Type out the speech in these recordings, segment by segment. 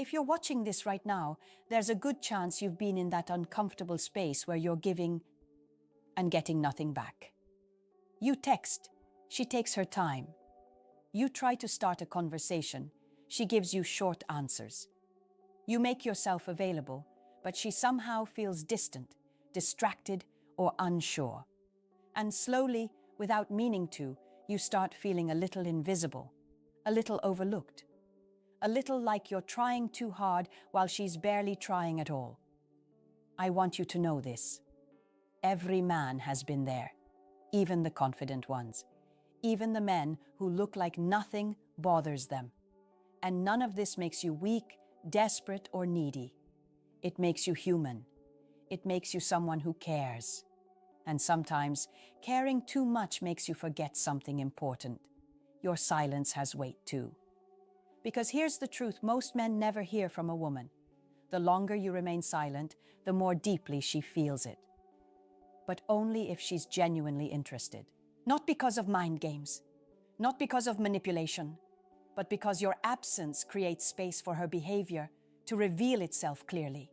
If you're watching this right now, there's a good chance you've been in that uncomfortable space where you're giving and getting nothing back. You text, she takes her time. You try to start a conversation, she gives you short answers. You make yourself available, but she somehow feels distant, distracted, or unsure. And slowly, without meaning to, you start feeling a little invisible, a little overlooked, a little like you're trying too hard while she's barely trying at all. I want you to know this. Every man has been there, even the confident ones, even the men who look like nothing bothers them. And none of this makes you weak, desperate, or needy. It makes you human. It makes you someone who cares. And sometimes, caring too much makes you forget something important. Your silence has weight too. Because here's the truth most men never hear from a woman. The longer you remain silent, the more deeply she feels it. But only if she's genuinely interested. Not because of mind games, not because of manipulation, but because your absence creates space for her behavior to reveal itself clearly.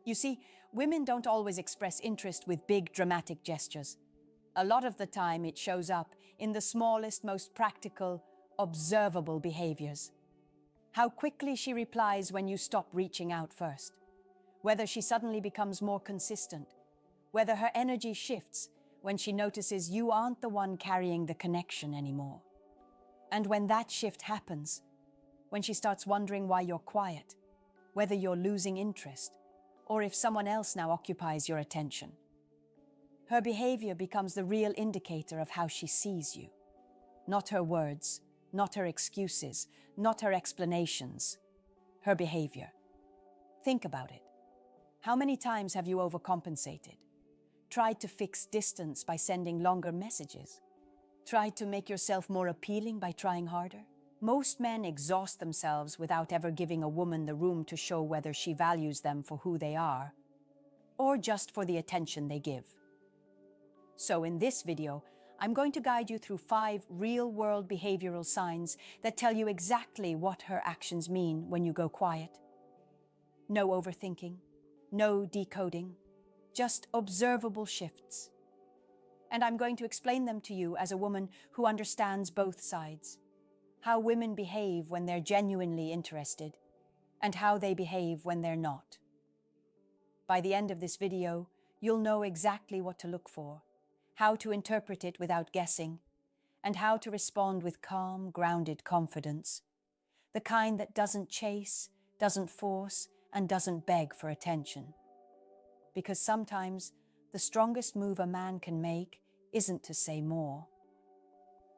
You see, women don't always express interest with big, dramatic gestures. A lot of the time it shows up in the smallest, most practical, observable behaviors. How quickly she replies when you stop reaching out first. Whether she suddenly becomes more consistent. Whether her energy shifts when she notices you aren't the one carrying the connection anymore. And when that shift happens, when she starts wondering why you're quiet, whether you're losing interest, or if someone else now occupies your attention. Her behavior becomes the real indicator of how she sees you. Not her words, not her excuses, not her explanations. Her behavior. Think about it. How many times have you overcompensated? Tried to fix distance by sending longer messages? Tried to make yourself more appealing by trying harder? Most men exhaust themselves without ever giving a woman the room to show whether she values them for who they are, or just for the attention they give. So in this video, I'm going to guide you through 5 real-world behavioral signs that tell you exactly what her actions mean when you go quiet. No overthinking, no decoding, just observable shifts. And I'm going to explain them to you as a woman who understands both sides. How women behave when they're genuinely interested, and how they behave when they're not. By the end of this video, you'll know exactly what to look for, how to interpret it without guessing, and how to respond with calm, grounded confidence. The kind that doesn't chase, doesn't force, and doesn't beg for attention. Because sometimes, the strongest move a man can make isn't to say more,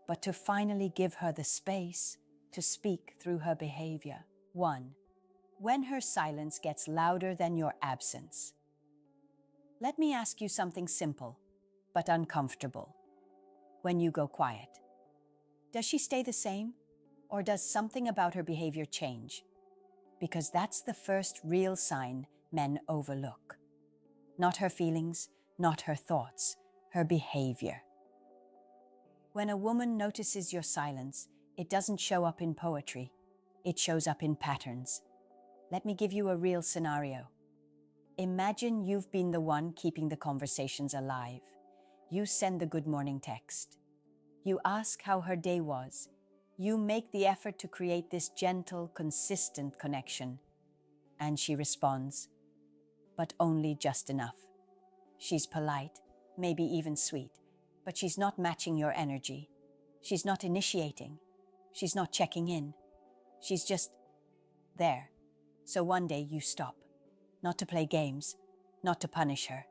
but to finally give her the space to speak through her behavior. 1. When her silence gets louder than your absence. Let me ask you something simple, but uncomfortable. When you go quiet, does she stay the same, or does something about her behavior change? Because that's the first real sign men overlook. Not her feelings, not her thoughts, her behavior. When a woman notices your silence, it doesn't show up in poetry. It shows up in patterns. Let me give you a real scenario. Imagine you've been the one keeping the conversations alive. You send the good morning text. You ask how her day was. You make the effort to create this gentle, consistent connection. And she responds, but only just enough. She's polite, maybe even sweet, but she's not matching your energy. She's not initiating. She's not checking in. She's just there. So one day you stop. Not to play games, not to punish her.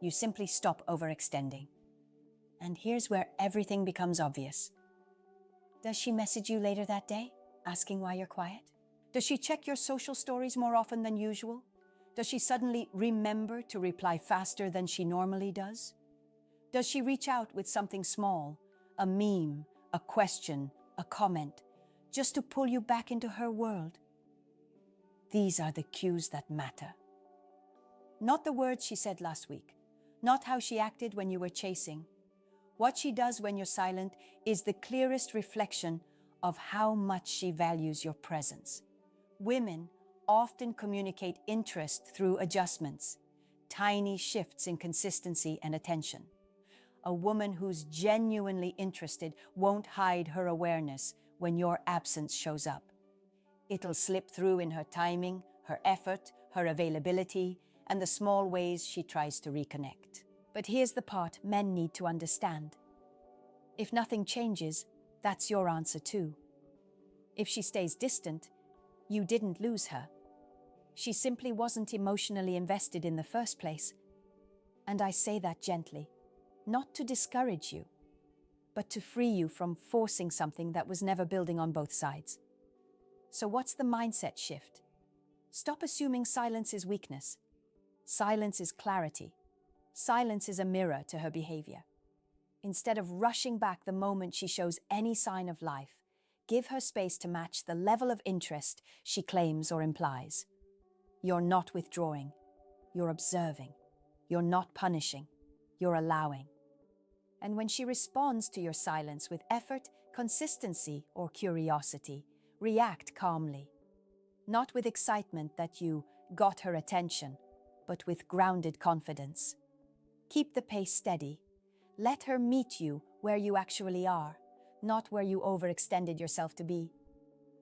You simply stop overextending. And here's where everything becomes obvious. Does she message you later that day, asking why you're quiet? Does she check your social stories more often than usual? Does she suddenly remember to reply faster than she normally does? Does she reach out with something small, a meme, a question, a comment, just to pull you back into her world? These are the cues that matter. Not the words she said last week, not how she acted when you were chasing. What she does when you're silent is the clearest reflection of how much she values your presence, Women often communicate interest through adjustments, tiny shifts in consistency and attention. A woman who's genuinely interested won't hide her awareness when your absence shows up. It'll slip through in her timing, her effort, her availability, and the small ways she tries to reconnect. But here's the part men need to understand. If nothing changes, that's your answer too. If she stays distant, you didn't lose her. She simply wasn't emotionally invested in the first place. And I say that gently, not to discourage you, but to free you from forcing something that was never building on both sides. So what's the mindset shift? Stop assuming silence is weakness. Silence is clarity. Silence is a mirror to her behavior. Instead of rushing back the moment she shows any sign of life, give her space to match the level of interest she claims or implies. You're not withdrawing. You're observing. You're not punishing. You're allowing. And when she responds to your silence with effort, consistency, or curiosity, react calmly. Not with excitement that you got her attention, but with grounded confidence. Keep the pace steady. Let her meet you where you actually are, not where you overextended yourself to be.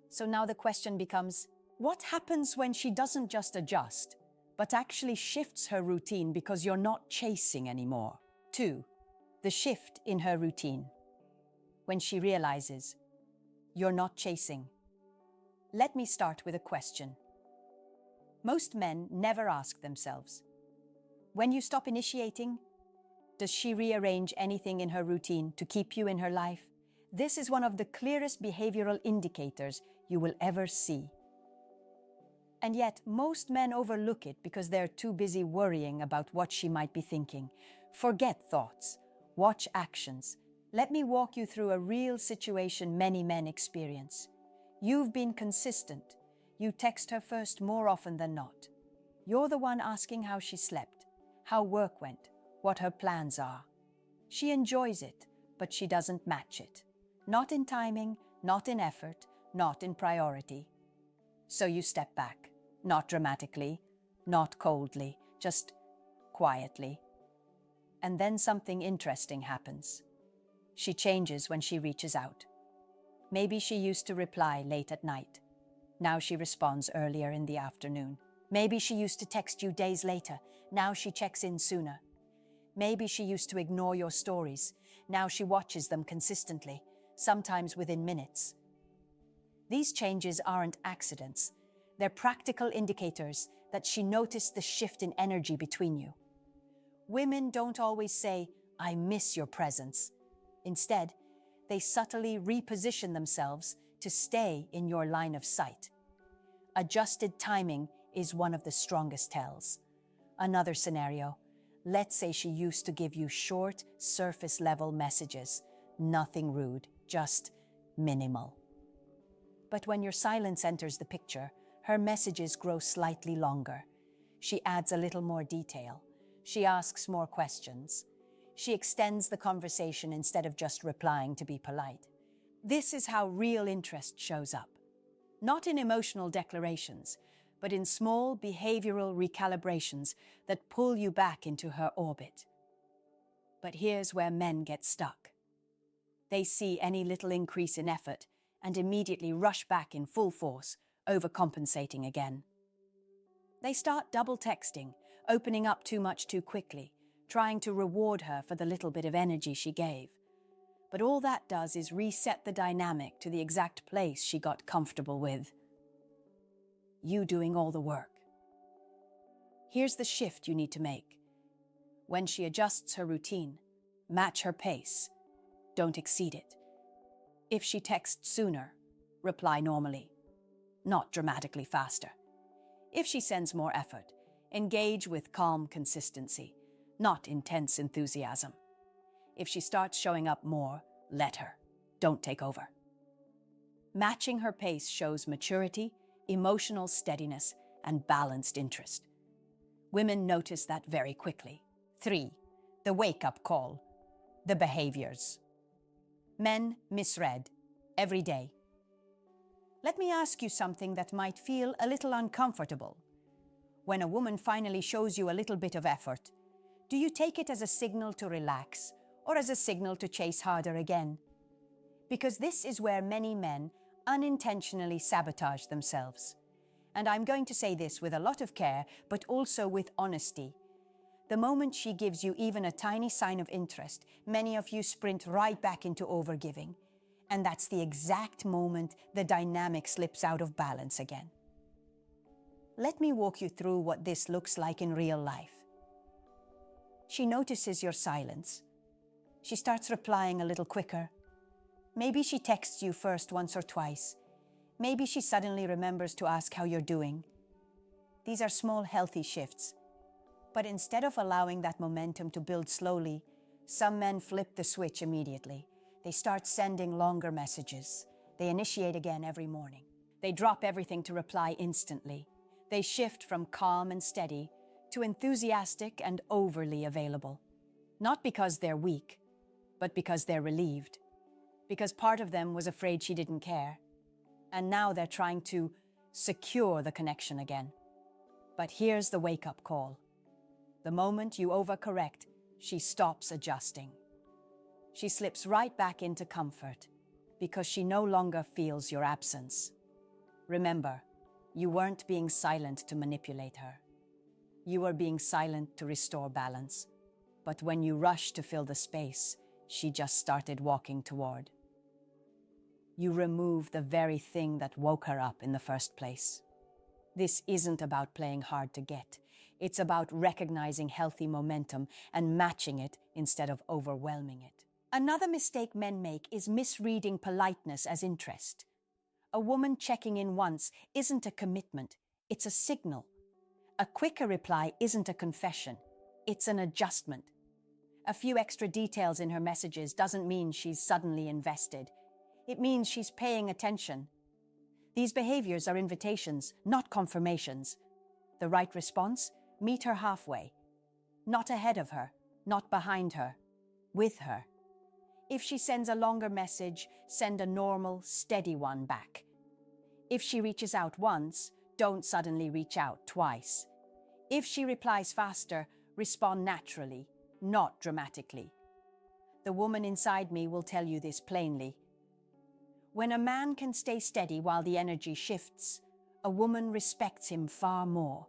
So now the question becomes, what happens when she doesn't just adjust, but actually shifts her routine because you're not chasing anymore? 2. The shift in her routine. When she realizes, you're not chasing. Let me start with a question. Most men never ask themselves, when you stop initiating, does she rearrange anything in her routine to keep you in her life? This is one of the clearest behavioral indicators you will ever see. And yet, most men overlook it because they're too busy worrying about what she might be thinking. Forget thoughts. Watch actions. Let me walk you through a real situation many men experience. You've been consistent. You text her first more often than not. You're the one asking how she slept, how work went, what her plans are. She enjoys it, but she doesn't match it. Not in timing, not in effort, not in priority. So you step back, not dramatically, not coldly, just quietly. And then something interesting happens. She changes when she reaches out. Maybe she used to reply late at night. Now she responds earlier in the afternoon. Maybe she used to text you days later. Now she checks in sooner. Maybe she used to ignore your stories. Now she watches them consistently, sometimes within minutes. These changes aren't accidents. They're practical indicators that she noticed the shift in energy between you. Women don't always say, "I miss your presence." Instead, they subtly reposition themselves to stay in your line of sight. Adjusted timing is one of the strongest tells. Another scenario. Let's say she used to give you short, surface-level messages. Nothing rude, just minimal. But when your silence enters the picture, her messages grow slightly longer. She adds a little more detail. She asks more questions. She extends the conversation instead of just replying to be polite. This is how real interest shows up. Not in emotional declarations, but in small behavioral recalibrations that pull you back into her orbit. But here's where men get stuck. They see any little increase in effort and immediately rush back in full force, overcompensating again. They start double texting, opening up too much too quickly, trying to reward her for the little bit of energy she gave. But all that does is reset the dynamic to the exact place she got comfortable with. You doing all the work. Here's the shift you need to make. When she adjusts her routine, match her pace. Don't exceed it. If she texts sooner, reply normally, not dramatically faster. If she sends more effort, engage with calm consistency, not intense enthusiasm. If she starts showing up more, let her. Don't take over. Matching her pace shows maturity, emotional steadiness, and balanced interest. Women notice that very quickly. 3. The wake-up call. The behaviors. Men misread every day. Let me ask you something that might feel a little uncomfortable. When a woman finally shows you a little bit of effort, do you take it as a signal to relax or as a signal to chase harder again? Because this is where many men unintentionally sabotage themselves. And I'm going to say this with a lot of care, but also with honesty. The moment she gives you even a tiny sign of interest, many of you sprint right back into overgiving. And that's the exact moment the dynamic slips out of balance again. Let me walk you through what this looks like in real life. She notices your silence. She starts replying a little quicker. Maybe she texts you first once or twice. Maybe she suddenly remembers to ask how you're doing. These are small, healthy shifts. But instead of allowing that momentum to build slowly, some men flip the switch immediately. They start sending longer messages. They initiate again every morning. They drop everything to reply instantly. They shift from calm and steady to enthusiastic and overly available. Not because they're weak, but because they're relieved. Because part of them was afraid she didn't care. And now they're trying to secure the connection again. But here's the wake-up call. The moment you overcorrect, she stops adjusting. She slips right back into comfort because she no longer feels your absence. Remember, you weren't being silent to manipulate her. You were being silent to restore balance. But when you rushed to fill the space, she just started walking toward. You remove the very thing that woke her up in the first place. This isn't about playing hard to get. It's about recognizing healthy momentum and matching it instead of overwhelming it. Another mistake men make is misreading politeness as interest. A woman checking in once isn't a commitment, it's a signal. A quicker reply isn't a confession, it's an adjustment. A few extra details in her messages doesn't mean she's suddenly invested. It means she's paying attention. These behaviors are invitations, not confirmations. The right response? Meet her halfway. Not ahead of her, not behind her, with her. If she sends a longer message, send a normal, steady one back. If she reaches out once, don't suddenly reach out twice. If she replies faster, respond naturally, not dramatically. The woman inside me will tell you this plainly. When a man can stay steady while the energy shifts, a woman respects him far more.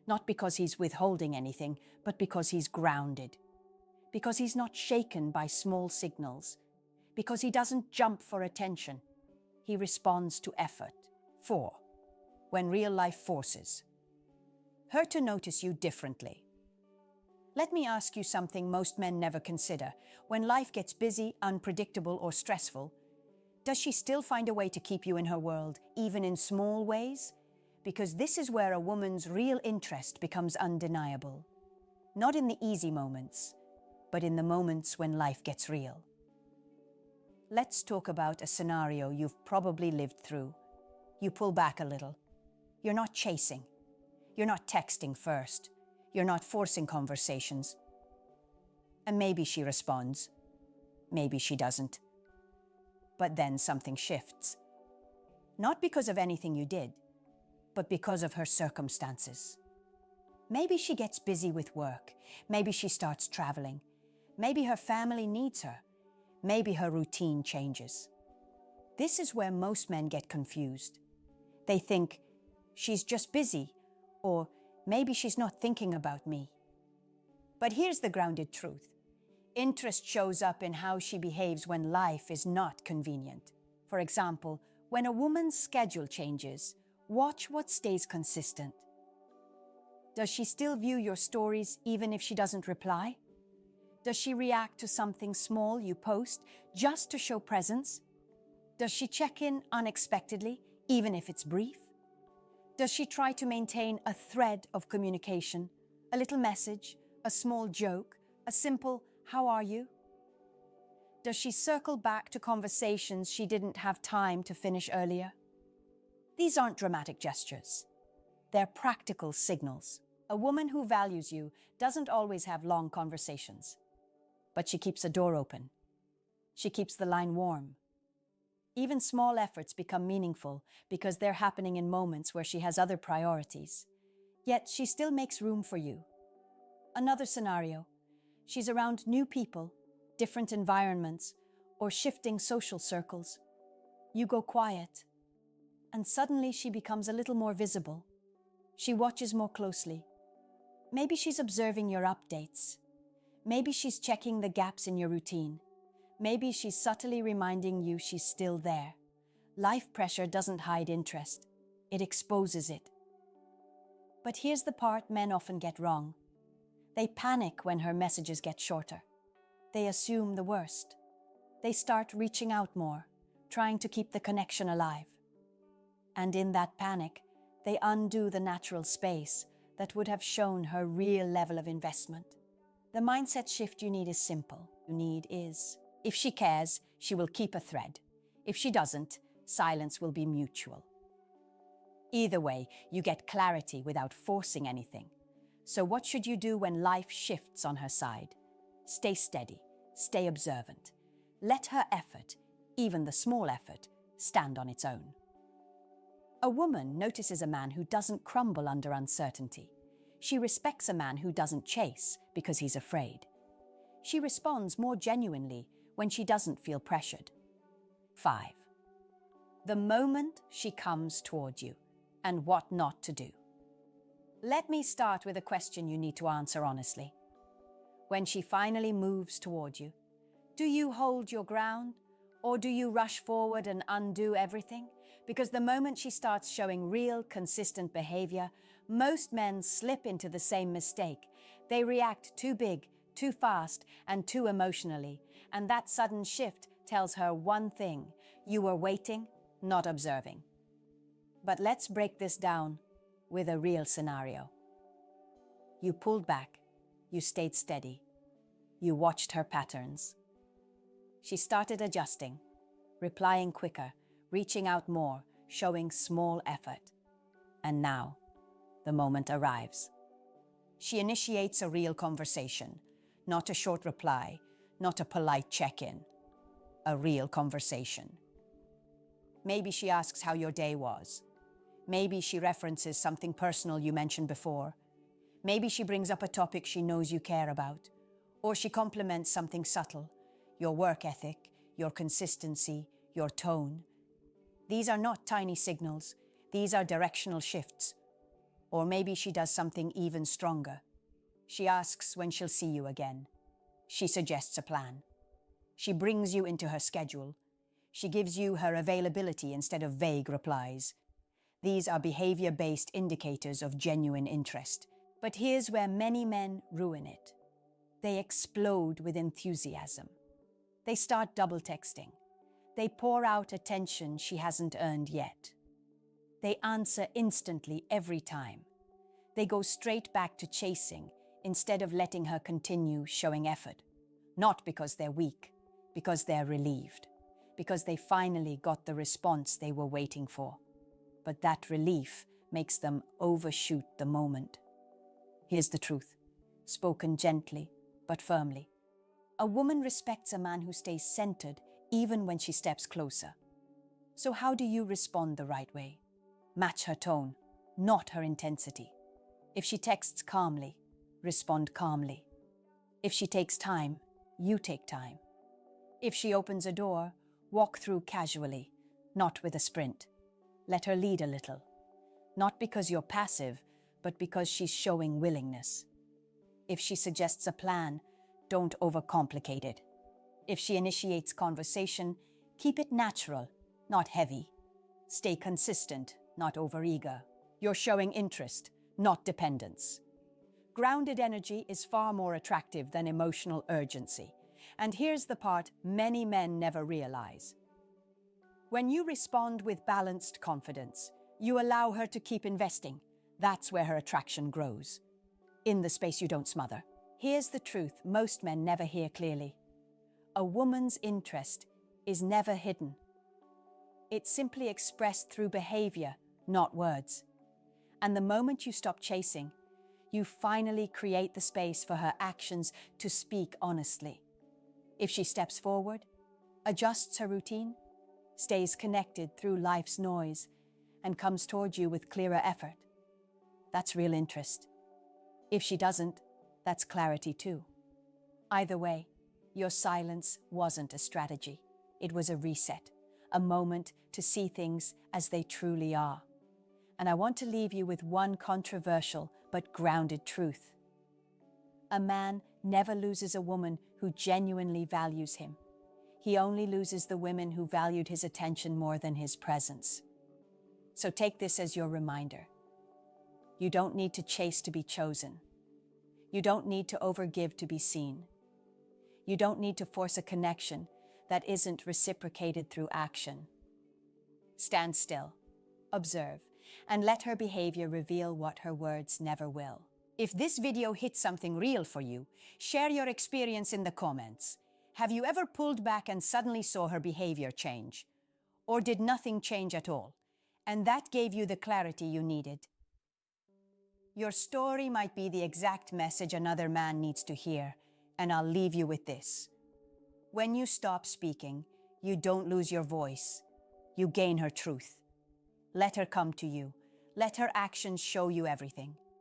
Not because he's withholding anything, but because he's grounded. Because he's not shaken by small signals. Because he doesn't jump for attention. He responds to effort. 4. When real life forces her to notice you differently. Let me ask you something most men never consider. When life gets busy, unpredictable, or stressful, does she still find a way to keep you in her world, even in small ways? Because this is where a woman's real interest becomes undeniable. Not in the easy moments, but in the moments when life gets real. Let's talk about a scenario you've probably lived through. You pull back a little. You're not chasing. You're not texting first. You're not forcing conversations. And maybe she responds. Maybe she doesn't. But then something shifts. Not because of anything you did, but because of her circumstances. Maybe she gets busy with work. Maybe she starts traveling. Maybe her family needs her. Maybe her routine changes. This is where most men get confused. They think, she's just busy, or maybe she's not thinking about me. But here's the grounded truth. Interest shows up in how she behaves when life is not convenient. For example, when a woman's schedule changes, watch what stays consistent. Does she still view your stories even if she doesn't reply? Does she react to something small you post just to show presence? Does she check in unexpectedly, even if it's brief? Does she try to maintain a thread of communication, a little message, a small joke, a simple "how are you"? Does she circle back to conversations she didn't have time to finish earlier? These aren't dramatic gestures. They're practical signals. A woman who values you doesn't always have long conversations, but she keeps a door open. She keeps the line warm. Even small efforts become meaningful because they're happening in moments where she has other priorities. Yet she still makes room for you. Another scenario. She's around new people, different environments, or shifting social circles. You go quiet, and suddenly she becomes a little more visible. She watches more closely. Maybe she's observing your updates. Maybe she's checking the gaps in your routine. Maybe she's subtly reminding you she's still there. Life pressure doesn't hide interest. It exposes it. But here's the part men often get wrong. They panic when her messages get shorter. They assume the worst. They start reaching out more, trying to keep the connection alive. And in that panic, they undo the natural space that would have shown her real level of investment. The mindset shift you need is simple. If she cares, she will keep a thread. If she doesn't, silence will be mutual. Either way, you get clarity without forcing anything. So what should you do when life shifts on her side? Stay steady, stay observant. Let her effort, even the small effort, stand on its own. A woman notices a man who doesn't crumble under uncertainty. She respects a man who doesn't chase because he's afraid. She responds more genuinely when she doesn't feel pressured. 5. The moment she comes toward you, and what not to do. Let me start with a question you need to answer honestly. When she finally moves toward you, do you hold your ground, or do you rush forward and undo everything? Because the moment she starts showing real, consistent behavior, most men slip into the same mistake. They react too big, too fast, and too emotionally. And that sudden shift tells her one thing: you were waiting, not observing. But let's break this down with a real scenario. You pulled back, you stayed steady, you watched her patterns. She started adjusting, replying quicker, reaching out more, showing small effort. And now, the moment arrives. She initiates a real conversation, not a short reply, not a polite check-in. A real conversation. Maybe she asks how your day was. Maybe she references something personal you mentioned before. Maybe she brings up a topic she knows you care about. Or she compliments something subtle, your work ethic, your consistency, your tone. These are not tiny signals. These are directional shifts. Or maybe she does something even stronger. She asks when she'll see you again. She suggests a plan. She brings you into her schedule. She gives you her availability instead of vague replies. These are behavior-based indicators of genuine interest. But here's where many men ruin it. They explode with enthusiasm. They start double texting. They pour out attention she hasn't earned yet. They answer instantly every time. They go straight back to chasing instead of letting her continue showing effort. Not because they're weak, because they're relieved. Because they finally got the response they were waiting for. But that relief makes them overshoot the moment. Here's the truth, spoken gently but firmly. A woman respects a man who stays centered even when she steps closer. So how do you respond the right way? Match her tone, not her intensity. If she texts calmly, respond calmly. If she takes time, you take time. If she opens a door, walk through casually, not with a sprint. Let her lead a little. Not because you're passive, but because she's showing willingness. If she suggests a plan, don't overcomplicate it. If she initiates conversation, keep it natural, not heavy. Stay consistent, not overeager. You're showing interest, not dependence. Grounded energy is far more attractive than emotional urgency. And here's the part many men never realize. When you respond with balanced confidence, you allow her to keep investing. That's where her attraction grows. In the space you don't smother. Here's the truth most men never hear clearly. A woman's interest is never hidden. It's simply expressed through behavior, not words. And the moment you stop chasing, you finally create the space for her actions to speak honestly. If she steps forward, adjusts her routine, stays connected through life's noise, and comes toward you with clearer effort, that's real interest. If she doesn't, that's clarity too. Either way, your silence wasn't a strategy. It was a reset, a moment to see things as they truly are. And I want to leave you with one controversial but grounded truth. A man never loses a woman who genuinely values him. He only loses the women who valued his attention more than his presence. So take this as your reminder. You don't need to chase to be chosen. You don't need to overgive to be seen. You don't need to force a connection that isn't reciprocated through action. Stand still, observe, and let her behavior reveal what her words never will. If this video hit something real for you, share your experience in the comments. Have you ever pulled back and suddenly saw her behavior change? Or did nothing change at all, and that gave you the clarity you needed? Your story might be the exact message another man needs to hear, and I'll leave you with this. When you stop speaking, you don't lose your voice. You gain her truth. Let her come to you. Let her actions show you everything.